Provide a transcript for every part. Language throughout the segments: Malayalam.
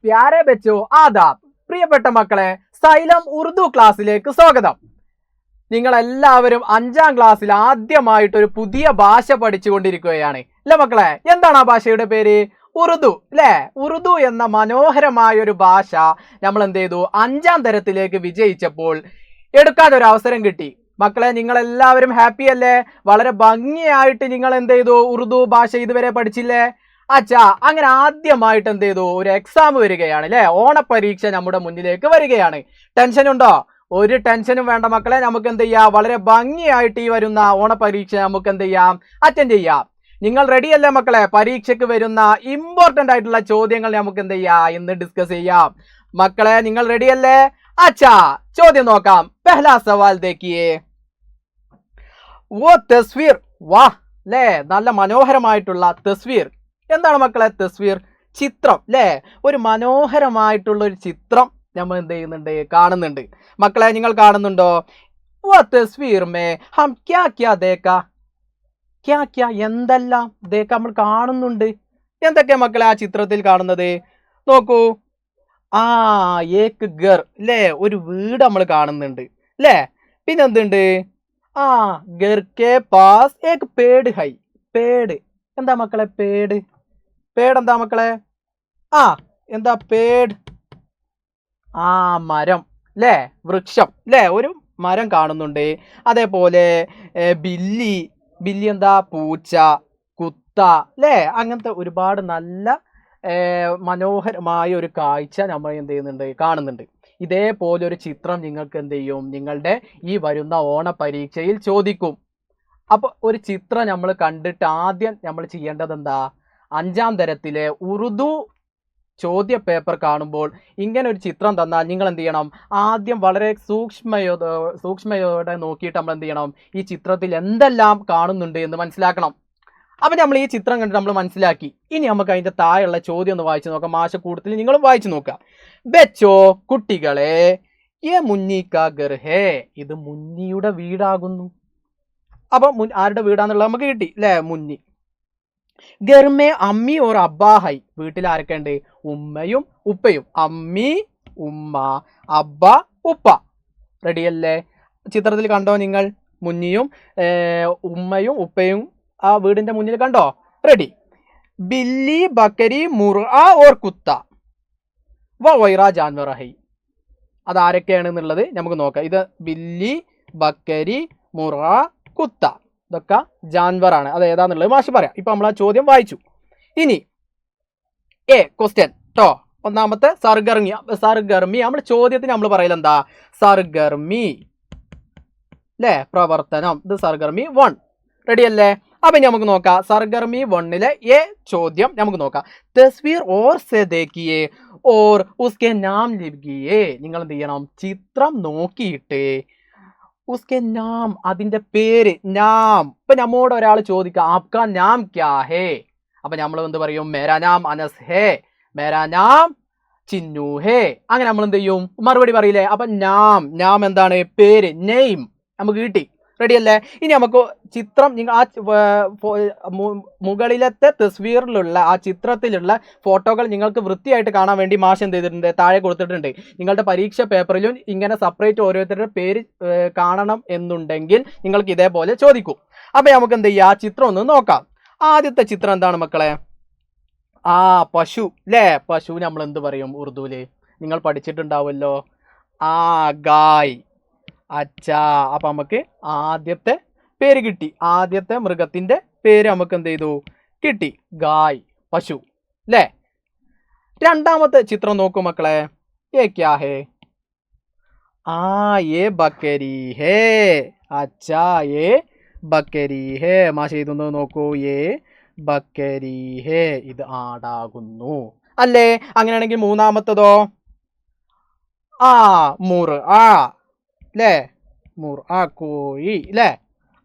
പ്യാരെ ബച്ചോ ആദാബ്. പ്രിയപ്പെട്ട മക്കളെ, സൈലം ഉറുദു ക്ലാസ്സിലേക്ക് സ്വാഗതം. നിങ്ങൾ എല്ലാവരും 5ാം ക്ലാസ്സിൽ ആദ്യമായിട്ട് ഒരു പുതിയ ഭാഷ പഠിച്ചുകൊണ്ടിരിക്കുകയാണ് അല്ലെ മക്കളെ? എന്താണ് ആ ഭാഷയുടെ പേര്? ഉറുദു അല്ലെ? ഉറുദു എന്ന മനോഹരമായ ഒരു ഭാഷ നമ്മൾ എന്ത് ചെയ്തു? 5ാം തരത്തിലേക്ക് വിജയിച്ചപ്പോൾ എടുക്കാൻ ഒരു അവസരം കിട്ടി. മക്കളെ, നിങ്ങൾ എല്ലാവരും ഹാപ്പി അല്ലേ? വളരെ ഭംഗിയായിട്ട് നിങ്ങൾ എന്ത് ചെയ്തു? ഉറുദു ഭാഷ ഇതുവരെ പഠിച്ചില്ലേ? അച്ഛാ, അങ്ങനെ ആദ്യമായിട്ട് എന്ത് ചെയ്തു? ഒരു എക്സാം വരികയാണ് അല്ലെ? ഓണപരീക്ഷ നമ്മുടെ മുന്നിലേക്ക് വരികയാണ്. ടെൻഷൻ ഉണ്ടോ? ഒരു ടെൻഷനും വേണ്ട മക്കളെ. നമുക്ക് എന്ത് ചെയ്യാം? വളരെ ഭംഗിയായിട്ട് ഈ വരുന്ന ഓണപരീക്ഷ നമുക്ക് എന്ത് ചെയ്യാം? അറ്റൻഡ് ചെയ്യാം. നിങ്ങൾ റെഡി അല്ലേ മക്കളെ? പരീക്ഷയ്ക്ക് വരുന്ന ഇമ്പോർട്ടന്റ് ആയിട്ടുള്ള ചോദ്യങ്ങൾ നമുക്ക് എന്ത് ചെയ്യാം? ഇന്ന് ഡിസ്കസ് ചെയ്യാം. മക്കളെ, നിങ്ങൾ റെഡി അല്ലേ? അച്ഛാ, ചോദ്യം നോക്കാം. പെഹ്ലാ സവാൽ ദേഖിയേ. വോ തസ്വീർ. വാ അല്ലേ? നല്ല മനോഹരമായിട്ടുള്ള തസ്വീർ. എന്താണ് മക്കളെ തസ്വീർ? ചിത്രം അല്ലേ? ഒരു മനോഹരമായിട്ടുള്ള ഒരു ചിത്രം നമ്മൾ എന്ത് ചെയ്യുന്നുണ്ട്? കാണുന്നുണ്ട്. മക്കളെ, നിങ്ങൾ കാണുന്നുണ്ടോ? വോ തസ്വീർ മേ ഹം ക്യാ ക്യാ ദേഖാ. ക്യാ ക്യാ, എന്തെല്ലാം ദേഖാ നമ്മൾ കാണുന്നുണ്ട്. എന്തൊക്കെയാ മക്കളെ ആ ചിത്രത്തിൽ കാണുന്നത്? നോക്കൂ. ആ ഏക് ഗർ അല്ലേ? ഒരു വീട് നമ്മൾ കാണുന്നുണ്ട് അല്ലേ? പിന്നെ എന്തുണ്ട്? ആ ഗർ കെ പാസ് ഏക് പേട് ഹൈ. പേട് എന്താ മക്കളെ? പേട് എന്താ മക്കളെ? ആ എന്താ പേട്? ആ മരം അല്ലേ? വൃക്ഷം അല്ലേ? ഒരു മരം കാണുന്നുണ്ട്. അതേപോലെ ബില്ലി എന്താ? പൂച്ച, കുത്ത അല്ലേ? അങ്ങനത്തെ ഒരുപാട് നല്ല മനോഹരമായ ഒരു കാഴ്ച നമ്മൾ എന്ത് ചെയ്യുന്നുണ്ട്? കാണുന്നുണ്ട്. ഇതേപോലെ ഒരു ചിത്രം നിങ്ങൾക്ക് എന്ത് ചെയ്യും? നിങ്ങളുടെ ഈ വരുന്ന ഓണ പരീക്ഷയിൽ ചോദിക്കും. അപ്പൊ ഒരു ചിത്രം നമ്മൾ കണ്ടിട്ട് ആദ്യം നമ്മൾ ചെയ്യേണ്ടത് എന്താ? 5ാം തരത്തിലെ ഉറുദു ചോദ്യ പേപ്പർ കാണുമ്പോൾ ഇങ്ങനെ ഒരു ചിത്രം തന്നാൽ നിങ്ങൾ എന്ത് ചെയ്യണം? ആദ്യം വളരെ സൂക്ഷ്മയോടെ നോക്കിയിട്ട് നമ്മൾ എന്ത് ചെയ്യണം? ഈ ചിത്രത്തിൽ എന്തെല്ലാം കാണുന്നുണ്ട് എന്ന് മനസ്സിലാക്കണം. അപ്പൊ നമ്മൾ ഈ ചിത്രം കണ്ടിട്ട് നമ്മൾ മനസ്സിലാക്കി. ഇനി നമുക്ക് അതിന്റെ താഴെയുള്ള ചോദ്യം ഒന്ന് വായിച്ചു നോക്കാം. മാഷ കൂട്ടത്തിൽ നിങ്ങളും വായിച്ചു നോക്കാം. ബെച്ചോ, കുട്ടികളെ, യേ മുന്നി കാ ഗർ ഹേ. ഇത് മുന്നിയുടെ വീടാകുന്നു. അപ്പൊ ആരുടെ വീടാന്നുള്ളത് നമുക്ക് കിട്ടി അല്ലെ? മുന്നി. ഗർമേ അമ്മി ഓർ അബ്ബാ ഹൈ. വീട്ടിൽ ആരൊക്കെ ഉണ്ട്? ഉമ്മയും ഉപ്പയും. അമ്മി, ഉമ്മ, അബ്ബ, ഉപ്പ. റെഡിയല്ലേ? ചിത്രത്തിൽ കണ്ടോ നിങ്ങൾ? മുന്നിയും ഉമ്മയും ഉപ്പയും ആ വീടിന്റെ മുന്നിൽ കണ്ടോ? റെഡി. ബില്ലി, ബക്കരി, മുർആ ഓർ കുത്ത വൈറ ജാൻവർ ഹൈ. അതാരൊക്കെയാണ് എന്നുള്ളത് നമുക്ക് നോക്കാം. ഇത് ബില്ലി, ബക്കരി, മുർആ, കുത്ത, ഇതൊക്കെ ജാൻവറാണ്. അത് ഏതാന്നുള്ളത് മാഷ് പറയാം. ഇപ്പൊ നമ്മൾ ആ ചോദ്യം വായിച്ചു. ഇനി ക്വസ്റ്റ്യൻ ട്ടോ. ഒന്നാമത്തെ സർഗർമി. നമ്മൾ ചോദ്യത്തിന് നമ്മൾ പറയല എന്താ? സർഗർമി അല്ലേ? പ്രവർത്തനം. ഇത് സർഗർമി 1. റെഡി അല്ലേ? അപ്പൊ നമുക്ക് നോക്കാം. സർഗർമി 1-ലെ ചോദ്യം നമുക്ക് നോക്കാം. തസ്വീർ ഓർ സെ ദേഖിയേ ഓർ ഉസ്കെ നാം ലിഖിയേ. നിങ്ങൾ എന്ത് ചെയ്യണം? ചിത്രം നോക്കിയിട്ട് ഉസ്കെ നാം, അതിന്റെ പേര്, നാം. ഇപ്പൊ നമ്മോട് ഒരാൾ ചോദിക്കുക ആപ്കാ നാം ക്യാ ഹേ. അപ്പൊ നമ്മൾ എന്ത് പറയും? മേരാ നാം അനസ് ഹേ, മേരാ നാം ചിന്നു ഹേ. അങ്ങനെ നമ്മൾ എന്ത് ചെയ്യും? മറുപടി പറയില്ലേ? അപ്പൊ നാം എന്താണ്? പേര്, നെയിം നമുക്ക് കിട്ടി. റെഡി അല്ലേ? ഇനി നമുക്ക് ചിത്രം, നിങ്ങൾ ആ മുകളിലത്തെ തസ്വീറിലുള്ള ആ ചിത്രത്തിലുള്ള ഫോട്ടോകൾ നിങ്ങൾക്ക് വൃത്തിയായിട്ട് കാണാൻ വേണ്ടി മാഷ് എന്ത് ചെയ്തിട്ടുണ്ട്? താഴെ കൊടുത്തിട്ടുണ്ട്. നിങ്ങളുടെ പരീക്ഷ പേപ്പറിലും ഇങ്ങനെ സെപ്പറേറ്റ് ഓരോരുത്തരുടെ പേര് കാണണം എന്നുണ്ടെങ്കിൽ നിങ്ങൾക്ക് ഇതേപോലെ ചോദിക്കും. അപ്പൊ നമുക്ക് എന്ത് ചെയ്യാം? ആ ചിത്രം ഒന്ന് നോക്കാം. ആദ്യത്തെ ചിത്രം എന്താണ് മക്കളെ? ആ പശു അല്ലേ? പശു നമ്മൾ എന്ത് പറയും ഉറുദുവില്? നിങ്ങൾ പഠിച്ചിട്ടുണ്ടാവുമല്ലോ. ആ ഗായ്. അച്ഛാ, അപ്പൊ നമുക്ക് ആദ്യത്തെ പേര് കിട്ടി. ആദ്യത്തെ മൃഗത്തിന്റെ പേര് നമുക്ക് എന്ത് ചെയ്തു? കിട്ടി. ഗായ്, പശു അല്ലേ? രണ്ടാമത്തെ ചിത്രം നോക്കൂ മക്കളെ. ക്യാ ഹേ? ആ ബക്കരി ഹേ. അച്ഛാ, ബക്കരി ഹേ. മാഷ് ചെയ്തു നോക്കൂ. ബക്കരി ഹേ. ഇത് ആടാകുന്നു അല്ലേ? അങ്ങനെയാണെങ്കിൽ മൂന്നാമത്തതോ? ആ മുർആ അല്ലേ? മുർആ, കോഴി അല്ലേ?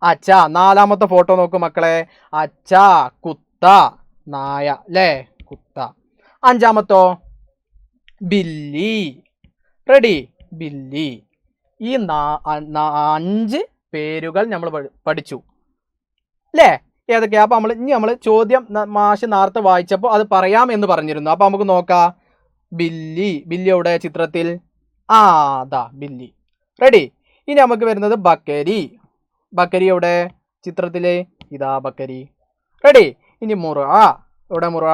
അച്ഛാ, നാലാമത്തെ ഫോട്ടോ നോക്കൂ മക്കളെ. അച്ഛാ, കുത്ത, നായ അല്ലേ? കുത്ത. അഞ്ചാമത്തോ? ബില്ലി. റെഡി? ബില്ലി. ഈ 5 പേരുകൾ നമ്മൾ പഠിച്ചു അല്ലേ? ഏതൊക്കെയാ? അപ്പൊ നമ്മൾ ചോദ്യം മാഷ് നേരത്തെ വായിച്ചപ്പോൾ അത് പറയാം എന്ന് പറഞ്ഞിരുന്നു. അപ്പൊ നമുക്ക് നോക്കാം. ബില്ലി. ബില്ലി എവിടെ ചിത്രത്തിൽ? ആ അതാ ബില്ലി. റെഡി. ഇനി നമുക്ക് വരുന്നത് ബക്കരി. ബക്കരി എവിടെ ചിത്രത്തില്? ഇതാ ബക്കരി. റെഡി. ഇനി മുറ. എവിടെ മുറ?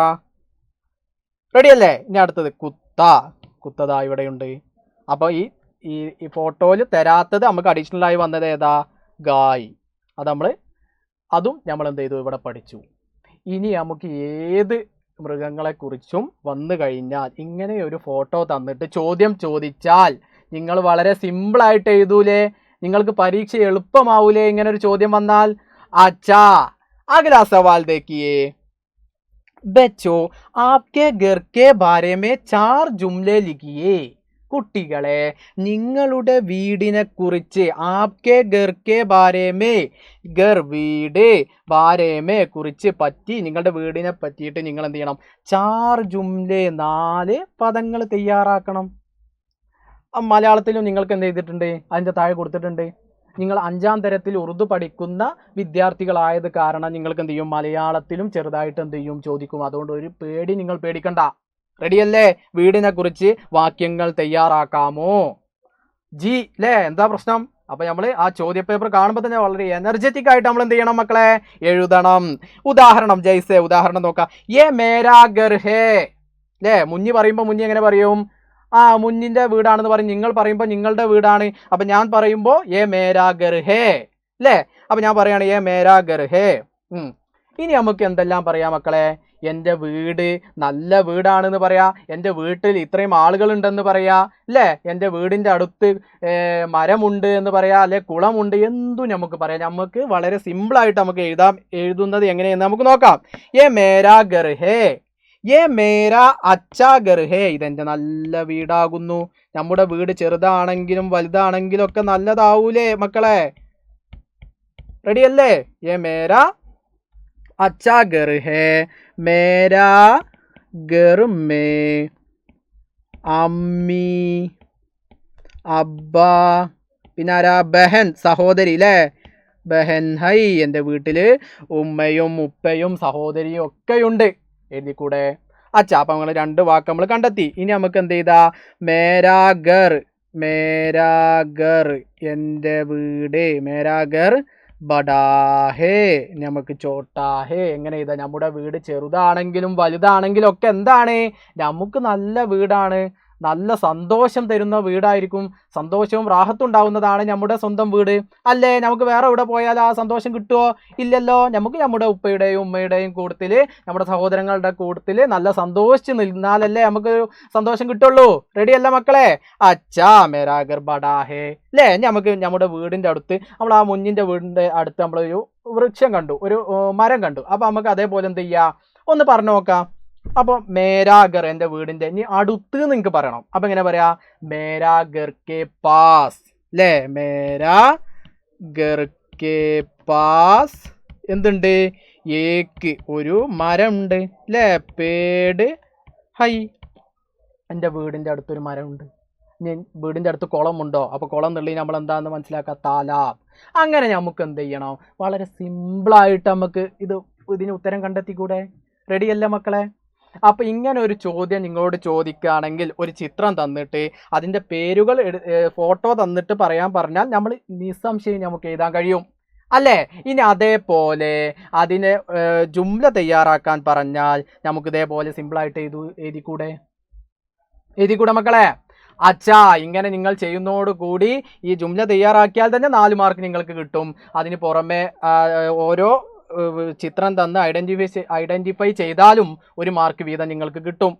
റെഡി അല്ലേ? ഇനി അടുത്തത് കുത്ത. കുത്തതാ ഇവിടെയുണ്ട്. അപ്പോൾ ഈ ഫോട്ടോയിൽ തരാത്തത് നമുക്ക് അഡീഷണൽ ആയി വന്നത് ഏതാ? ഗായ്. അതും നമ്മൾ എന്ത് ചെയ്തു? ഇവിടെ പഠിച്ചു. ഇനി നമുക്ക് ഏത് മൃഗങ്ങളെക്കുറിച്ചും വന്നു കഴിഞ്ഞാൽ ഇങ്ങനെ ഒരു ഫോട്ടോ തന്നിട്ട് ചോദ്യം ചോദിച്ചാൽ നിങ്ങൾ വളരെ സിമ്പിളായിട്ട് എഴുതൂലേ? നിങ്ങൾക്ക് പരീക്ഷ എളുപ്പമാവൂലേ ഇങ്ങനെ ഒരു ചോദ്യം വന്നാൽ? अच्छा अगला सवाल देखिए बच्चों आपके घर के बारे में 4 जुमले लिखिए. കുട്ടികളെ നിങ്ങളുടെ വീടിനെ കുറിച്ച് ആപ്കെ ഗർ കെ ബാരേമേ ഗർ വീട് ബാരേമേ കുറിച്ച് പറ്റി നിങ്ങളുടെ വീടിനെ പറ്റിയിട്ട് നിങ്ങൾ എന്ത് ചെയ്യണം? 4 ജുംലെ 4 പദങ്ങൾ തയ്യാറാക്കണം. മലയാളത്തിലും നിങ്ങൾക്ക് എന്ത് ചെയ്തിട്ടുണ്ട്? അതിൻ്റെ താഴെ കൊടുത്തിട്ടുണ്ട്. നിങ്ങൾ 5ാം തരത്തിൽ ഉറുദു പഠിക്കുന്ന വിദ്യാർത്ഥികളായത് കാരണം നിങ്ങൾക്ക് എന്ത് ചെയ്യും? മലയാളത്തിലും ചെറുതായിട്ട് എന്ത് ചെയ്യും? ചോദിക്കും. അതുകൊണ്ട് ഒരു പേടി നിങ്ങൾ പേടിക്കണ്ട. റെഡിയല്ലേ? വീടിനെ കുറിച്ച് വാക്യങ്ങൾ തയ്യാറാക്കാമോ? ജി അല്ലേ? എന്താ പ്രശ്നം? അപ്പൊ നമ്മൾ ആ ചോദ്യ പേപ്പർ കാണുമ്പോൾ തന്നെ വളരെ എനർജറ്റിക് ആയിട്ട് നമ്മൾ എന്ത് ചെയ്യണം മക്കളെ? എഴുതണം. ഉദാഹരണം ജയ്സെ ഉദാഹരണം നോക്കാം. യേ മേരാ ഗർ ഹേ അല്ലേ? മുഞ്ഞി പറയുമ്പോൾ മുഞ്ഞി എങ്ങനെ പറയും? മുഞ്ഞിന്റെ വീടാണെന്ന് പറയും. നിങ്ങൾ പറയുമ്പോൾ നിങ്ങളുടെ വീടാണ്. അപ്പൊ ഞാൻ പറയുമ്പോൾ യേ മേരാ ഗർ ഹേ അല്ലേ? അപ്പൊ ഞാൻ പറയാണ് യേ മേരാ ഗർ ഹേ. ഇനി നമുക്ക് എന്തെല്ലാം പറയാം മക്കളെ? എൻ്റെ വീട് നല്ല വീടാണെന്ന് പറയാ. എൻ്റെ വീട്ടിൽ ഇത്രയും ആളുകളുണ്ടെന്ന് പറയാ അല്ലേ? എൻ്റെ വീടിൻ്റെ അടുത്ത് മരമുണ്ട് എന്ന് പറയാ, അല്ലെ കുളമുണ്ട്, എന്തും നമുക്ക് പറയാം. നമുക്ക് വളരെ സിമ്പിളായിട്ട് നമുക്ക് എഴുതുന്നത് എങ്ങനെയെന്ന് നമുക്ക് നോക്കാം. യേ മേരാ ഗർ ഹേ, യേ മേരാ അച്ഛാ ഗർ ഹേ. ഇതെൻ്റെ നല്ല വീടാകുന്നു. നമ്മുടെ വീട് ചെറുതാണെങ്കിലും വലുതാണെങ്കിലും ഒക്കെ നല്ലതാവൂലേ മക്കളെ? റെഡിയല്ലേ? യേ മേരാ अच्छा घर है, मेरा घर में അമ്മി അബ്ബ പിന്നെ ആരാ? ബഹൻ സഹോദരി അല്ലേ? ബഹൻ ഹൈ. എൻ്റെ വീട്ടിൽ ഉമ്മയും ഉപ്പയും സഹോദരിയും ഒക്കെയുണ്ട്. എഴുതിക്കൂടെ? അച്ഛാ. അപ്പം നമ്മൾ 2 വാക്ക് നമ്മൾ കണ്ടെത്തി. ഇനി നമുക്ക് എന്ത് ചെയ്താ? മേരാ ഗർ, മേരാ ഗർ എൻ്റെ വീട്, മേരാ ഗർ ബഡാ ഹേ, നമുക്ക് ചോട്ടാ ഹേ. എങ്ങനെ ഇതാ? നമ്മുടെ വീട് ചെറുതാണെങ്കിലും വലുതാണെങ്കിലും ഒക്കെ എന്താണ്? നമുക്ക് നല്ല വീടാണ്. നല്ല സന്തോഷം തരുന്ന വീടായിരിക്കും. സന്തോഷവും റാഹത്തും ഉണ്ടാവുന്നതാണ് നമ്മുടെ സ്വന്തം വീട് അല്ലേ? നമുക്ക് വേറെ എവിടെ പോയാൽ ആ സന്തോഷം കിട്ടുമോ? ഇല്ലല്ലോ. നമുക്ക് നമ്മുടെ ഉപ്പയുടെയും ഉമ്മയുടെയും കൂട്ടത്തിൽ, നമ്മുടെ സഹോദരങ്ങളുടെ കൂട്ടത്തിൽ നല്ല സന്തോഷിച്ച് നിന്നാലല്ലേ നമുക്ക് സന്തോഷം കിട്ടുള്ളൂ. റെഡിയല്ല മക്കളെ? അച്ഛാ മേരാ ഗർ ബഡാ ഹേ അല്ലേ? നമുക്ക് നമ്മുടെ വീടിൻ്റെ അടുത്ത്, നമ്മൾ ആ മുന്നിൻ്റെ വീടിൻ്റെ അടുത്ത് നമ്മളൊരു വൃക്ഷം കണ്ടു, ഒരു മരം കണ്ടു. അപ്പം നമുക്ക് അതേപോലെ എന്ത് ചെയ്യാം? ഒന്ന് പറഞ്ഞു നോക്കാം. അപ്പോൾ മേരാ ഗർ എൻ്റെ വീടിൻ്റെ ഇനി അടുത്ത് നിങ്ങൾക്ക് പറയണം. അപ്പം എങ്ങനെ പറയാ? മേരാ ഗർ കെ പാസ് അല്ലേ? മേരാ ഗർ കെ പാസ് എന്തുണ്ട്? ഏക്ക് ഒരു മരം ഉണ്ട് അല്ലേ? പേട് ഹൈ. എൻ്റെ വീടിൻ്റെ അടുത്തൊരു മരമുണ്ട്. ഇനി വീടിൻ്റെ അടുത്ത് കുളമുണ്ടോ? അപ്പോൾ കുളം എന്നുള്ളത് നമ്മൾ എന്താണെന്ന് മനസ്സിലാക്കുക? താലാബ്. അങ്ങനെ നമുക്ക് എന്ത് ചെയ്യണം? വളരെ സിമ്പിളായിട്ട് നമുക്ക് ഇതിന് ഉത്തരം കണ്ടെത്തിക്കൂടെ? റെഡിയല്ലേ മക്കളെ? അപ്പം ഇങ്ങനെ ഒരു ചോദ്യം നിങ്ങളോട് ചോദിക്കുകയാണെങ്കിൽ ഒരു ചിത്രം തന്നിട്ട് അതിൻ്റെ പേരുകൾ ഫോട്ടോ തന്നിട്ട് പറയാൻ പറഞ്ഞാൽ നമ്മൾ നിസ്സംശയം നമുക്ക് എഴുതാൻ കഴിയും അല്ലേ? ഇനി അതേപോലെ അതിനെ ജുംല തയ്യാറാക്കാൻ പറഞ്ഞാൽ നമുക്ക് ഇതേപോലെ സിമ്പിളായിട്ട് എഴുതിക്കൂടെ മക്കളെ? അച്ഛാ. ഇങ്ങനെ നിങ്ങൾ ചെയ്യുന്നതോടുകൂടി ഈ ജുംല തയ്യാറാക്കിയാൽ തന്നെ 4 മാർക്ക് നിങ്ങൾക്ക് കിട്ടും. അതിന് പുറമെ ഓരോ ചിത്രം തന്ന് ഐഡൻറ്റിഫൈ ചെയ്താലും 1 മാർക്ക് വീതം നിങ്ങൾക്ക് കിട്ടും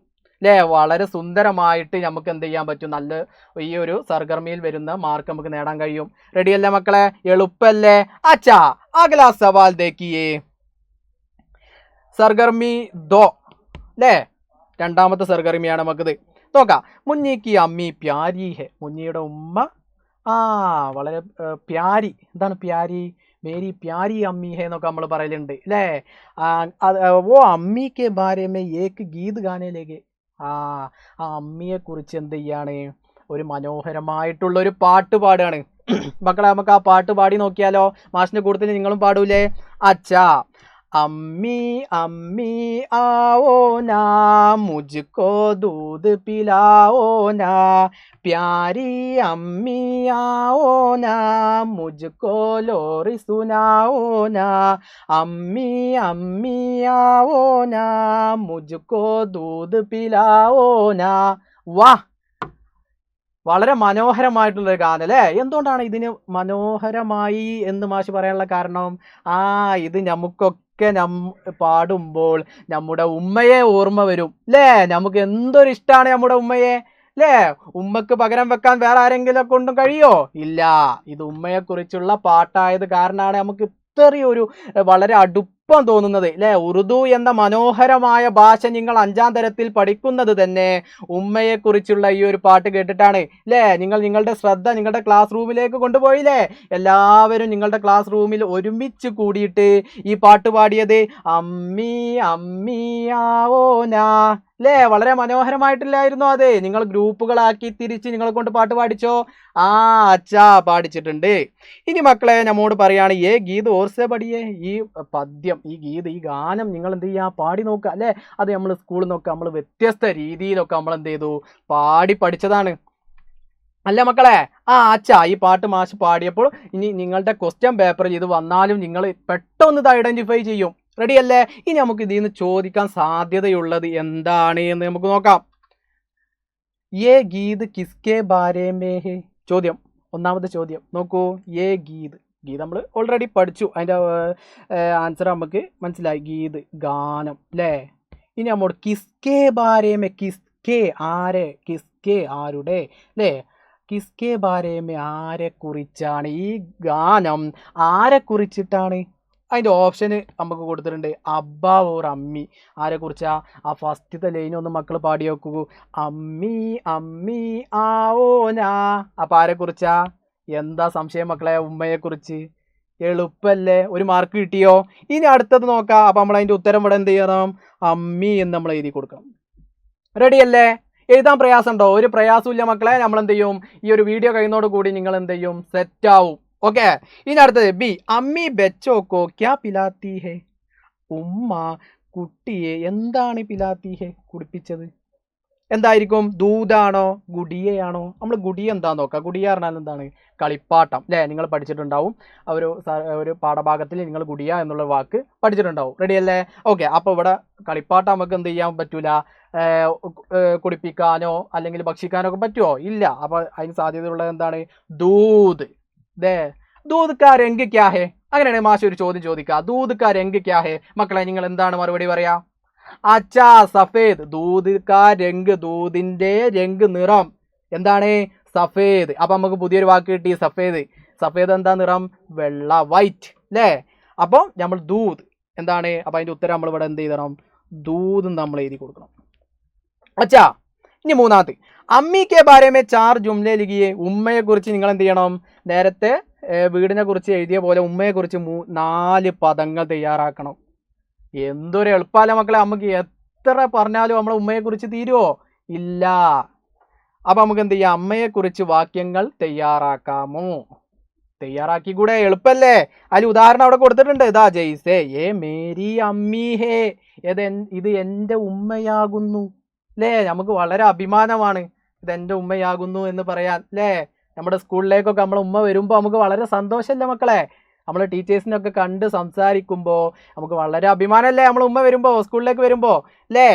അല്ലേ? വളരെ സുന്ദരമായിട്ട് നമുക്ക് എന്ത് ചെയ്യാൻ പറ്റും? നല്ല ഈ ഒരു സർഗർമിയിൽ വരുന്ന മാർക്ക് നമുക്ക് നേടാൻ കഴിയും. റെഡിയല്ലേ മക്കളെ? എളുപ്പല്ലേ? അച്ഛാ അഗലാ സവാൽ ദേക്കിയേ. സർഗർമി 2 അല്ലേ? 2ാമത്തെ സർഗർമിയാണ് നമുക്കിത്. നോക്കാം. മുന്നിക്ക് അമ്മി പ്യാരി ഹെ. മുന്നിയുടെ ഉമ്മ വളരെ പ്യാരി. എന്താണ് പ്യാരി? മേരി പ്യാരി അമ്മി ഹേ എന്നൊക്കെ നമ്മൾ പറയലുണ്ട് അല്ലേ? ഓ അമ്മി കെ ബാരെ മേ ഏക്ക് ഗീത് ഗാനയിലേക്ക് ആ അമ്മിയെ കുറിച്ച് എന്ത് ചെയ്യാണ്? ഒരു മനോഹരമായിട്ടുള്ള ഒരു പാട്ട് പാടുകയാണ്. മക്കളെ നമുക്ക് ആ പാട്ട് പാടി നോക്കിയാലോ? മാഷിന്റെ കൂട്ടത്തിൽ നിങ്ങളും പാടൂലേ? അച്ഛാ अम्मी अम्मी आओ ना मुझको दूध पिलाओ ना प्यारी अम्मी आओ ना मुझको लोरी सुनाओ ना अम्मी अम्मी आओ ना मुझको दूध पिलाओ ना वाह വളരെ മനോഹരമായിട്ടുള്ളൊരു ഗാനം അല്ലേ എന്തുകൊണ്ടാണ് ഇതിന് മനോഹരമായി എന്ന് മാഷ് പറയാനുള്ള കാരണം ഇത് നമുക്കൊക്കെ പാടുമ്പോൾ നമ്മുടെ ഉമ്മയെ ഓർമ്മ വരും അല്ലേ നമുക്ക് എന്തൊരു ഇഷ്ടമാണ് നമ്മുടെ ഉമ്മയെ അല്ലേ ഉമ്മക്ക് പകരം വെക്കാൻ വേറെ ആരെങ്കിലും കൊണ്ടും കഴിയോ ഇല്ല ഇത് ഉമ്മയെ കുറിച്ചുള്ള പാട്ടായത് കാരണമാണ് നമുക്ക് ഇത്രയൊരു വളരെ അടുപ്പം തോന്നുന്നത് അല്ലേ ഉറുദു എന്ന മനോഹരമായ ഭാഷ നിങ്ങൾ 5ാം തരത്തിൽ പഠിക്കുന്നത് തന്നെ ഉമ്മയെ കുറിച്ചുള്ള ഈ ഒരു പാട്ട് കേട്ടിട്ടാണ് അല്ലേ നിങ്ങളുടെ ശ്രദ്ധ നിങ്ങളുടെ ക്ലാസ് റൂമിലേക്ക് കൊണ്ടുപോയില്ലേ എല്ലാവരും നിങ്ങളുടെ ക്ലാസ് റൂമിൽ ഒരുമിച്ച് കൂടിയിട്ട് ഈ പാട്ട് പാടിയത് അമ്മി അമ്മി ആവോനാ അല്ലേ വളരെ മനോഹരമായിട്ടില്ലായിരുന്നു അത് നിങ്ങൾ ഗ്രൂപ്പുകളാക്കി തിരിച്ച് നിങ്ങളെ കൊണ്ട് പാട്ട് പാടിച്ചോ അച്ഛാ പാടിച്ചിട്ടുണ്ട് ഇനി മക്കളെ നമ്മോട് പറയാണ് ഗീത് ഓർസെ പഠിയേ ഈ പദ്യം ഈ ഗീത് ഈ ഗാനം നിങ്ങൾ എന്ത് ചെയ്യുക പാടി നോക്കുക അല്ലേ അത് നമ്മൾ സ്കൂളിൽ നിന്നൊക്കെ നമ്മൾ വ്യത്യസ്ത രീതിയിലൊക്കെ നമ്മൾ എന്ത് ചെയ്തു പാടി പഠിച്ചതാണ് അല്ല മക്കളെ അച്ഛാ ഈ പാട്ട് മാഷ് പാടിയപ്പോൾ ഇനി നിങ്ങളുടെ ക്വസ്റ്റ്യൻ പേപ്പറിൽ ഇത് വന്നാലും നിങ്ങൾ പെട്ടെന്ന് ഇത് ഐഡന്റിഫൈ ചെയ്യും റെഡി അല്ലേ ഇനി നമുക്ക് ഇതിൽ നിന്ന് ചോദിക്കാൻ സാധ്യതയുള്ളത് എന്താണ് എന്ന് നമുക്ക് നോക്കാം ഗീത് കിസ്കെ ബാരേ മേ ഹേ ചോദ്യം ഒന്നാമത്തെ ചോദ്യം നോക്കൂ ഗീത് നമ്മൾ ഓൾറെഡി പഠിച്ചു അതിൻ്റെ ആൻസർ നമുക്ക് മനസ്സിലായി ഗീത് ഗാനം അല്ലേ ഇനി നമ്മോട് കിസ്കെ ബാരേ മേ കിസ്കെ ആരെ കിസ്കെ ആരുടെ അല്ലേ കിസ്കെ ബാരേ മേ ആരെ കുറിച്ചാണ് ഈ ഗാനം ആരെ കുറിച്ചിട്ടാണ് അതിൻ്റെ ഓപ്ഷന് നമുക്ക് കൊടുത്തിട്ടുണ്ട് അബ്ബ ഓർ അമ്മി ആരെ കുറിച്ചാ ഫസ്റ്റത്തെ ലൈൻ ഒന്ന് മക്കൾ പാടി വെക്കൂ അമ്മി അമ്മി ആവോനാ അപ്പം ആരെ കുറിച്ചാ എന്താ സംശയം മക്കളെ ഉമ്മയെ കുറിച്ച് എളുപ്പല്ലേ ഒരു മാർക്ക് കിട്ടിയോ ഇനി അടുത്തത് നോക്കാം അപ്പം നമ്മൾ അതിൻ്റെ ഉത്തരം ഇവിടെ എന്ത് ചെയ്യണം അമ്മി എന്ന് നമ്മൾ എഴുതി കൊടുക്കണം റെഡി അല്ലേ എഴുതാൻ പ്രയാസമുണ്ടോ ഒരു പ്രയാസമില്ല മക്കളെ നമ്മൾ എന്ത് ചെയ്യും ഈ ഒരു വീഡിയോ കഴിയുന്നതോട് കൂടി നിങ്ങൾ എന്ത് ചെയ്യും സെറ്റ് ആവും ഓക്കെ ഇനി അടുത്തത് ബി അമ്മി ബെച്ചോക്കോ ക്യാ പിലാത്തി ഹേ ഉമ്മ കുട്ടിയെ എന്താണ് പിലാത്തി ഹേ കുടിപ്പിച്ചത് എന്തായിരിക്കും ദൂതാണോ ഗുഡിയയാണോ നമ്മൾ ഗുഡിയ എന്താന്ന് നോക്കാം ഗുഡിയ പറഞ്ഞാൽ എന്താണ് കളിപ്പാട്ടം അല്ലേ നിങ്ങൾ പഠിച്ചിട്ടുണ്ടാവും ഒരു പാഠഭാഗത്തിൽ നിങ്ങൾ ഗുഡിയ എന്നുള്ള വാക്ക് പഠിച്ചിട്ടുണ്ടാവും റെഡി അല്ലേ ഓക്കെ അപ്പോൾ ഇവിടെ കളിപ്പാട്ടം നമുക്ക് എന്ത് ചെയ്യാൻ പറ്റൂല കുടിപ്പിക്കാനോ അല്ലെങ്കിൽ ഭക്ഷിക്കാനോ ഒക്കെ പറ്റുമോ ഇല്ല അപ്പോൾ അതിന് സാധ്യതയുള്ളത് എന്താണ് ദൂത് ദൂത് കാ രംഗ് ക്യാ ഹേ അങ്ങനെയാണെങ്കിൽ മാഷ് ഒരു ചോദ്യം ചോദിക്കുക ദൂത് കാ രംഗ് ക്യാ ഹേ മക്കളെ നിങ്ങൾ എന്താണ് മറുപടി പറയാ അച്ഛാ സഫേദ് ദൂത് കാ രംഗ് ദൂതിന്റെ രംഗ് നിറം എന്താണ് സഫേദ് അപ്പൊ നമുക്ക് പുതിയൊരു വാക്ക് കിട്ടി സഫേദ് സഫേദ് എന്താ നിറം വെള്ള വൈറ്റ് അല്ലേ അപ്പോൾ നമ്മൾ ദൂത് എന്താണ് അപ്പൊ അതിന്റെ ഉത്തരം നമ്മൾ ഇവിടെ എന്ത് ചെയ്യണം ദൂത് നമ്മൾ എഴുതി കൊടുക്കണം അച്ഛാ ഇനി മൂന്നാമത്തെ അമ്മി കെ ബാരേമേ 4 ജുംലെ ലിഖിയേ ഉമ്മയെ കുറിച്ച് നിങ്ങൾ എന്ത് ചെയ്യണം നേരത്തെ വീടിനെ കുറിച്ച് എഴുതിയ പോലെ ഉമ്മയെ കുറിച്ച് 4 പദങ്ങൾ തയ്യാറാക്കണം എന്തൊരു എളുപ്പമല്ല മക്കളെ നമുക്ക് എത്ര പറഞ്ഞാലും നമ്മളെ ഉമ്മയെ കുറിച്ച് തീരുവോ ഇല്ല അപ്പൊ നമുക്ക് എന്ത് ചെയ്യാം അമ്മയെ കുറിച്ച് വാക്യങ്ങൾ തയ്യാറാക്കാമോ തയ്യാറാക്കി കൂടെ എളുപ്പല്ലേ അതിൽ ഉദാഹരണം അവിടെ കൊടുത്തിട്ടുണ്ട് ഇതാ ജയ്സേ മേരി അമ്മി ഹേ ഇത് എൻ്റെ ഉമ്മയാകുന്നു അല്ലേ നമുക്ക് വളരെ അഭിമാനമാണ് ഇതെൻ്റെ ഉമ്മയാകുന്നു എന്ന് പറയാൻ അല്ലേ നമ്മുടെ സ്കൂളിലേക്കൊക്കെ നമ്മളെ ഉമ്മ വരുമ്പോൾ നമുക്ക് വളരെ സന്തോഷമല്ലേ മക്കളെ നമ്മൾ ടീച്ചേഴ്സിനൊക്കെ കണ്ട് സംസാരിക്കുമ്പോൾ നമുക്ക് വളരെ അഭിമാനമല്ലേ നമ്മളെ ഉമ്മ വരുമ്പോൾ സ്കൂളിലേക്ക് വരുമ്പോൾ അല്ലേ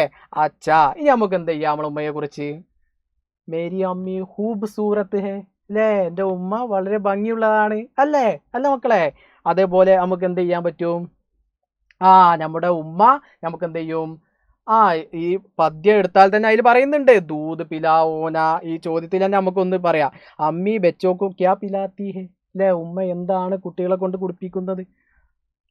അച്ഛാ ഇനി നമുക്ക് എന്ത് ചെയ്യാം നമ്മളെ ഉമ്മയെ കുറിച്ച് മേരി അമ്മി ഹൂബ് സൂറത്ത് ഹേ അല്ലേ എൻ്റെ ഉമ്മ വളരെ ഭംഗിയുള്ളതാണ് അല്ലേ അല്ല മക്കളെ അതേപോലെ നമുക്ക് എന്ത് ചെയ്യാൻ പറ്റും നമ്മുടെ ഉമ്മ നമുക്ക് എന്ത് ചെയ്യും ഈ പദ്യം എടുത്താൽ തന്നെ അതിൽ പറയുന്നുണ്ട് ദൂത് പിലാവോന ഈ ചോദ്യത്തിൽ തന്നെ നമുക്കൊന്ന് പറയാം അമ്മി ബെച്ചോക്കോ ക്യാ പിലാത്തി ഹേ അല്ലേ ഉമ്മ എന്താണ് കുട്ടികളെ കൊണ്ട് കുടിപ്പിക്കുന്നത്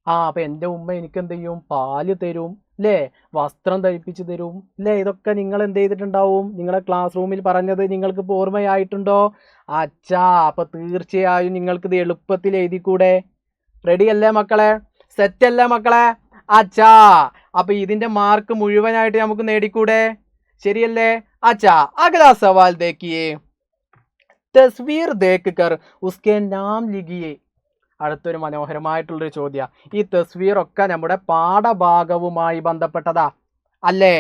അപ്പൊ എൻ്റെ ഉമ്മ എനിക്ക് എന്ത് ചെയ്യും പാല് തരും അല്ലേ വസ്ത്രം ധരിപ്പിച്ച് തരും അല്ലേ ഇതൊക്കെ നിങ്ങൾ എന്ത് ചെയ്തിട്ടുണ്ടാവും നിങ്ങളുടെ ക്ലാസ് റൂമിൽ പറഞ്ഞത് നിങ്ങൾക്ക് ഇപ്പോൾ ഓർമ്മയായിട്ടുണ്ടോ അച്ഛാ അപ്പൊ തീർച്ചയായും നിങ്ങൾക്ക് ഇത് എളുപ്പത്തിൽ എഴുതിക്കൂടെ റെഡി അല്ലേ മക്കളെ സെറ്റ് അല്ലേ മക്കളെ അച്ഛാ അപ്പൊ ഇതിന്റെ മാർക്ക് മുഴുവനായിട്ട് നമുക്ക് നേടിക്കൂടെ ശരിയല്ലേ അച്ഛാ അഗലാ സവാൽ ദേഖിയേ തസ്വീർ ദേഖ് കർ ഉസ്കെ നാം ലിഖിയേ അടുത്തൊരു മനോഹരമായിട്ടുള്ളൊരു ചോദ്യം. ഈ തസ്വീറൊക്കെ നമ്മുടെ പാഠഭാഗവുമായി ബന്ധപ്പെട്ടതാ അല്ലേ?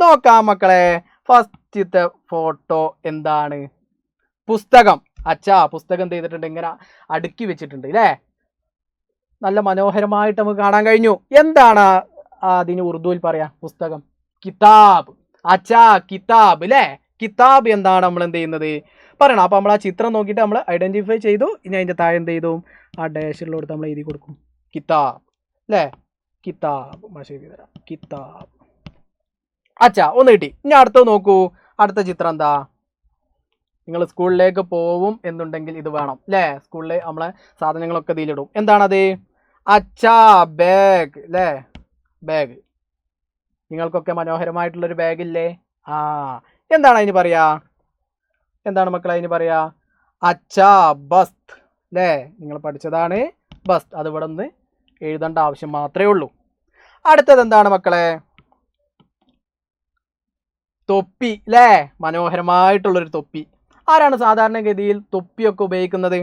നോക്കാം മക്കളെ. ഫസ്റ്റത്തെ ഫോട്ടോ എന്താണ്? പുസ്തകം. അച്ഛാ പുസ്തകം എന്ത് ചെയ്തിട്ടുണ്ട്? ഇങ്ങനെ അടുക്കി വെച്ചിട്ടുണ്ട് അല്ലേ? നല്ല മനോഹരമായിട്ട് നമുക്ക് കാണാൻ കഴിഞ്ഞു. എന്താണ് അതിന് ഉറുദുവിൽ പറയാ? പുസ്തകം. കിതാബ്. അച്ഛാ കിതാബ് അല്ലേ? കിതാബ് എന്താണ് നമ്മൾ എന്ത് ചെയ്യുന്നത് പറയണം. അപ്പൊ നമ്മൾ ആ ചിത്രം നോക്കിയിട്ട് നമ്മൾ ഐഡന്റിഫൈ ചെയ്തു. ഇനി അതിന്റെ താഴെ എന്ത് ചെയ്തു? ആ ഡാഷിലോട്ട് നമ്മൾ എഴുതി കൊടുക്കും കിതാബ് അല്ലേ? കിതാബ്. എഴുതി തരാം. കിതാബ്. അച്ഛാ ഒന്ന് കിട്ടി. ഇനി അടുത്തത് നോക്കൂ. അടുത്ത ചിത്രം എന്താ? നിങ്ങൾ സ്കൂളിലേക്ക് പോവും എന്നുണ്ടെങ്കിൽ ഇത് വേണം അല്ലേ? സ്കൂളിൽ നമ്മളെ സാധനങ്ങളൊക്കെ ഇതിലിടും. എന്താണത്? അച്ഛാ ബാഗ് അല്ലേ? ബാഗ്. നിങ്ങൾക്കൊക്കെ മനോഹരമായിട്ടുള്ളൊരു ബാഗില്ലേ? ആ എന്താണ് അതിന് പറയാ? എന്താണ് മക്കളെ അതിന് പറയാ? അച്ഛാ ബസ്ത് അല്ലേ? നിങ്ങൾ പഠിച്ചതാണ് ബസ്ത്. അത് ഇവിടെ നിന്ന് എഴുതേണ്ട ആവശ്യം മാത്രമേ ഉള്ളൂ. അടുത്തത് എന്താണ് മക്കളെ? തൊപ്പി അല്ലേ? മനോഹരമായിട്ടുള്ളൊരു തൊപ്പി. ആരാണ് സാധാരണഗതിയിൽ തൊപ്പിയൊക്കെ ഉപയോഗിക്കുന്നത്?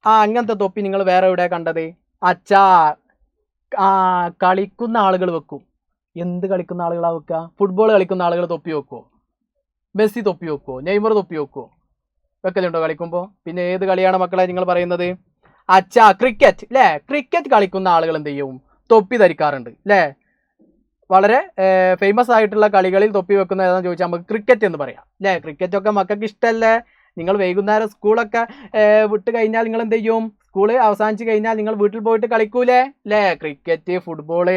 അങ്ങനത്തെ തൊപ്പി നിങ്ങൾ വേറെ എവിടെ കണ്ടത്? അച്ഛാ കളിക്കുന്ന ആളുകൾ വെക്കും. എന്ത് കളിക്കുന്ന ആളുകളാ വെക്കുക? ഫുട്ബോൾ കളിക്കുന്ന ആളുകൾ തൊപ്പി വെക്കുമോ? മെസ്സി തൊപ്പി വെക്കുമോ? നെയ്മർ തൊപ്പി വെക്കുമോ? വെക്കലുണ്ടോ കളിക്കുമ്പോൾ? പിന്നെ ഏത് കളിയാണ് മക്കളെ നിങ്ങൾ പറയുന്നത്? അച്ഛാ ക്രിക്കറ്റ് അല്ലേ? ക്രിക്കറ്റ് കളിക്കുന്ന ആളുകൾ എന്ത് ചെയ്യും? തൊപ്പി ധരിക്കാറുണ്ട് അല്ലേ? വളരെ ഫേമസ് ആയിട്ടുള്ള കളികളിൽ തൊപ്പി വെക്കുന്ന ഏതാണെന്ന് ചോദിച്ചാൽ നമുക്ക് ക്രിക്കറ്റ് എന്ന് പറയാം അല്ലേ? ക്രിക്കറ്റ് ഒക്കെ മക്കൾക്ക് ഇഷ്ടമല്ലേ? നിങ്ങൾ വൈകുന്നേരം സ്കൂളൊക്കെ വിട്ട് കഴിഞ്ഞാൽ നിങ്ങൾ എന്ത് ചെയ്യും? സ്കൂള് അവസാനിച്ച് കഴിഞ്ഞാൽ നിങ്ങൾ വീട്ടിൽ പോയിട്ട് കളിക്കൂലേ അല്ലേ? ക്രിക്കറ്റ്, ഫുട്ബോള്,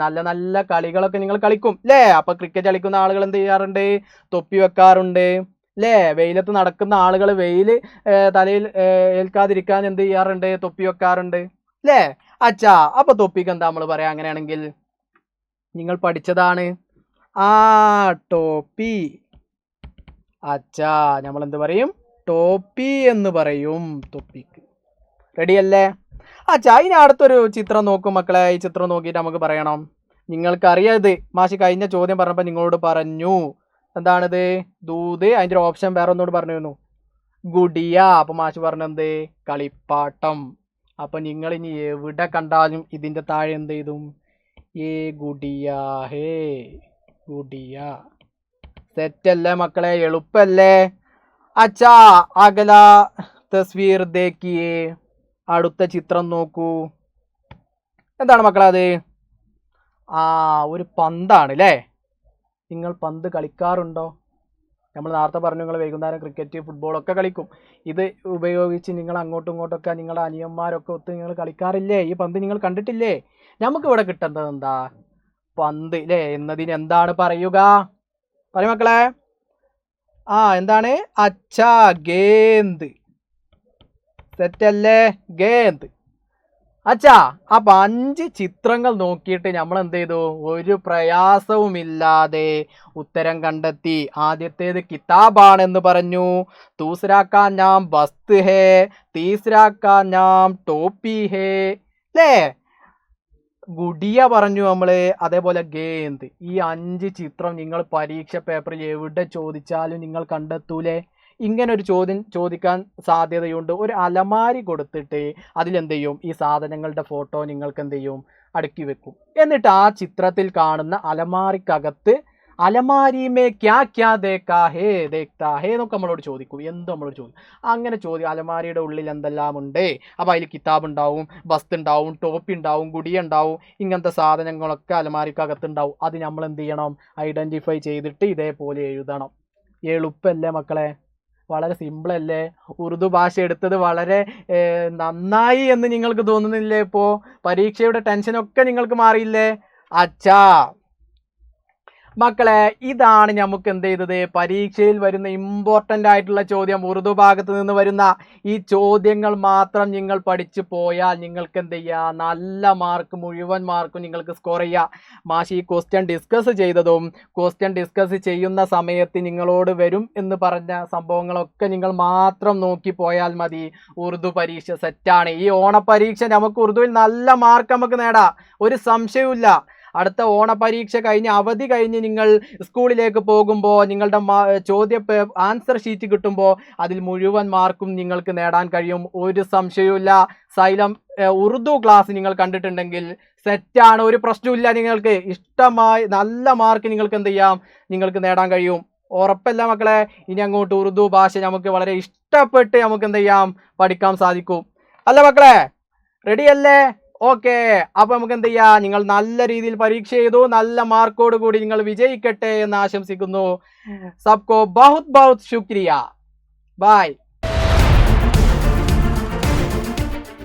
നല്ല നല്ല കളികളൊക്കെ നിങ്ങൾ കളിക്കും അല്ലേ? അപ്പൊ ക്രിക്കറ്റ് കളിക്കുന്ന ആളുകൾ എന്ത് ചെയ്യാറുണ്ട്? തൊപ്പി വെക്കാറുണ്ട് അല്ലേ? വെയിലത്ത് നടക്കുന്ന ആളുകൾ വെയിൽ തലയിൽ ഏൽക്കാതിരിക്കാൻ എന്ത് ചെയ്യാറുണ്ട്? തൊപ്പി വെക്കാറുണ്ട് അല്ലേ? അച്ഛാ അപ്പൊ തൊപ്പിക്ക് എന്താ നമ്മൾ പറയാ അങ്ങനെയാണെങ്കിൽ? നിങ്ങൾ പഠിച്ചതാണ് ടോപ്പി. അച്ഛാ നമ്മൾ എന്ത് പറയും? ടോപ്പി എന്ന് പറയും തൊപ്പിക്ക്. റെഡിയല്ലേ? അച്ഛാ ഇനി അടുത്തൊരു ചിത്രം നോക്കും മക്കളെ. ഈ ചിത്രം നോക്കിയിട്ട് നമുക്ക് പറയണം. നിങ്ങൾക്കറിയാത് മാഷി കഴിഞ്ഞ ചോദ്യം പറഞ്ഞപ്പോൾ നിങ്ങളോട് പറഞ്ഞു. എന്താണിത്? ദൂത്. അതിൻ്റെ ഒരു ഓപ്ഷൻ വേറെ ഒന്നുകൂടി പറഞ്ഞിരുന്നു. ഗുഡിയ. അപ്പൊ മാഷ് പറഞ്ഞെന്ത്? കളിപ്പാട്ടം. അപ്പൊ നിങ്ങൾ ഇനി എവിടെ കണ്ടാലും ഇതിന്റെ താഴെ എന്ത് ചെയ്തും? ഏ ഗുഡിയ ഹേ ഗുഡിയ. സെറ്റല്ലേ മക്കളെ? എളുപ്പല്ലേ? അച്ഛാ അകല തസ്വീർ ദേക്കിയേ. അടുത്ത ചിത്രം നോക്കൂ. എന്താണ് മക്കളെ അത്? ഒരു പന്താണ് അല്ലേ? നിങ്ങൾ പന്ത് കളിക്കാറുണ്ടോ? നമ്മൾ നേരത്തെ പറഞ്ഞു നിങ്ങൾ വൈകുന്നേരം ക്രിക്കറ്റ്, ഫുട്ബോളൊക്കെ കളിക്കും. ഇത് ഉപയോഗിച്ച് നിങ്ങൾ അങ്ങോട്ടും ഇങ്ങോട്ടൊക്കെ നിങ്ങളുടെ അനിയന്മാരൊക്കെ ഒത്ത് നിങ്ങൾ കളിക്കാറില്ലേ? ഈ പന്ത് നിങ്ങൾ കണ്ടിട്ടില്ലേ? നമുക്ക് ഇവിടെ കിട്ടുന്നത് എന്താ? പന്ത് അല്ലേ? എന്നതിന് എന്താണ് പറയുക? പറയും മക്കളെ. എന്താണ്? അച്ഛാ ഗേന്ത്. സെറ്റല്ലേ? ഗേന്ത്. അച്ഛാ അപ്പൊ 5 ചിത്രങ്ങൾ നോക്കിയിട്ട് നമ്മൾ എന്ത് ചെയ്തു? ഒരു പ്രയാസവുമില്ലാതെ ഉത്തരം കണ്ടെത്തി. ആദ്യത്തേത് കിതാബാണെന്ന് പറഞ്ഞു. ദൂസരാക്കാ നാം ബസ്ത് ഹേ. തീസരാക്കാ നാം ടോപ്പി ഹേ അല്ലേ? ഗുഡിയ പറഞ്ഞു നമ്മള്. അതേപോലെ ഗേന്ത്. ഈ 5 ചിത്രം നിങ്ങൾ പരീക്ഷ പേപ്പറിൽ എവിടെ ചോദിച്ചാലും നിങ്ങൾ കണ്ടെത്തൂലേ? ഇങ്ങനെ ഒരു ചോദ്യം ചോദിക്കാൻ സാധ്യതയുണ്ട്. ഒരു അലമാരി കൊടുത്തിട്ട് അതിലെന്ത് ചെയ്യും? ഈ സാധനങ്ങളുടെ ഫോട്ടോ നിങ്ങൾക്ക് എന്ത് ചെയ്യും? അടുക്കി വെക്കും. എന്നിട്ട് ആ ചിത്രത്തിൽ കാണുന്ന അലമാരിക്കകത്ത് അലമാരിമേ ക്യാ ക്യാ ദേക്കാ ഹേ ദേഖ്താ ഹേ എന്നൊക്കെ നമ്മളോട് ചോദിക്കും. എന്ത് നമ്മളോട് ചോദിക്കും? അങ്ങനെ അലമാരിയുടെ ഉള്ളിൽ എന്തെല്ലാം ഉണ്ട്? അപ്പോൾ അതിൽ കിതാബ് ഉണ്ടാവും, ബസ്ത് ഉണ്ടാവും, ടോപ്പി ഉണ്ടാവും, ഗുഡിയ ഉണ്ടാവും. ഇങ്ങനത്തെ സാധനങ്ങളൊക്കെ അലമാരിക്കകത്ത് ഉണ്ടാവും. അത് നമ്മൾ എന്ത് ചെയ്യണം? ഐഡന്റിഫൈ ചെയ്തിട്ട് ഇതേപോലെ എഴുതണം. എളുപ്പമല്ലേ മക്കളെ? വളരെ സിമ്പിൾ അല്ലേ? ഉറുദു ഭാഷ എടുത്തത് വളരെ നന്നായി എന്ന് നിങ്ങൾക്ക് തോന്നുന്നില്ലേ? ഇപ്പോൾ പരീക്ഷയുടെ ടെൻഷനൊക്കെ നിങ്ങൾക്ക് മാറിയില്ലേ? അച്ഛാ മക്കളെ ഇതാണ് നമുക്ക് എന്ത് ചെയ്തത്? പരീക്ഷയിൽ വരുന്ന ഇമ്പോർട്ടൻ്റ് ആയിട്ടുള്ള ചോദ്യം. ഉറുദു ഭാഗത്ത് നിന്ന് വരുന്ന ഈ ചോദ്യങ്ങൾ മാത്രം നിങ്ങൾ പഠിച്ചു പോയാൽ നിങ്ങൾക്ക് എന്ത് ചെയ്യുക? നല്ല മാർക്ക്, മുഴുവൻ മാർക്കും നിങ്ങൾക്ക് സ്കോർ ചെയ്യുക. മാഷി ഈ ക്വസ്റ്റ്യൻ ഡിസ്കസ് ചെയ്തതും ക്വസ്റ്റ്യൻ ഡിസ്കസ് ചെയ്യുന്ന സമയത്ത് നിങ്ങളോട് വരും എന്ന് പറഞ്ഞ സംഭവങ്ങളൊക്കെ നിങ്ങൾ മാത്രം നോക്കി പോയാൽ മതി. ഉറുദു പരീക്ഷ സെറ്റാണ്. ഈ ഓണപരീക്ഷ നമുക്ക് ഉറുദുവിൽ നല്ല മാർക്ക് നമുക്ക് നേടാം, ഒരു സംശയവുമില്ല. അടുത്ത ഓണപരീക്ഷ കഴിഞ്ഞ് അവധി കഴിഞ്ഞ് നിങ്ങൾ സ്കൂളിലേക്ക് പോകുമ്പോൾ നിങ്ങളുടെ ആൻസർ ഷീറ്റ് കിട്ടുമ്പോൾ അതിൽ മുഴുവൻ മാർക്കും നിങ്ങൾക്ക് നേടാൻ കഴിയും. ഒരു സംശയവുമില്ല. സൈലം ഉറുദു ക്ലാസ് നിങ്ങൾ കണ്ടിട്ടുണ്ടെങ്കിൽ സെറ്റാണ്, ഒരു പ്രശ്നവുമില്ല. നിങ്ങൾക്ക് ഇഷ്ടമായി നല്ല മാർക്ക് നിങ്ങൾക്ക് എന്ത് ചെയ്യാം, നിങ്ങൾക്ക് നേടാൻ കഴിയും. ഉറപ്പല്ല മക്കളെ. ഇനി അങ്ങോട്ട് ഉറുദു ഭാഷ നമുക്ക് വളരെ ഇഷ്ടപ്പെട്ട് നമുക്ക് എന്ത് ചെയ്യാം, പഠിക്കാൻ സാധിക്കും. അല്ല മക്കളെ, റെഡി അല്ലേ? ഓക്കെ. അപ്പൊ നമുക്ക് എന്ത് ചെയ്യാം, നിങ്ങൾ നല്ല രീതിയിൽ പരീക്ഷ ചെയ്തു, നല്ല മാർക്കോട് കൂടി നിങ്ങൾ വിജയിക്കട്ടെ എന്ന് ആശംസിക്കുന്നു. സബ്കോ ബഹുത് ബഹുത് ശുക്രിയ. ബൈ.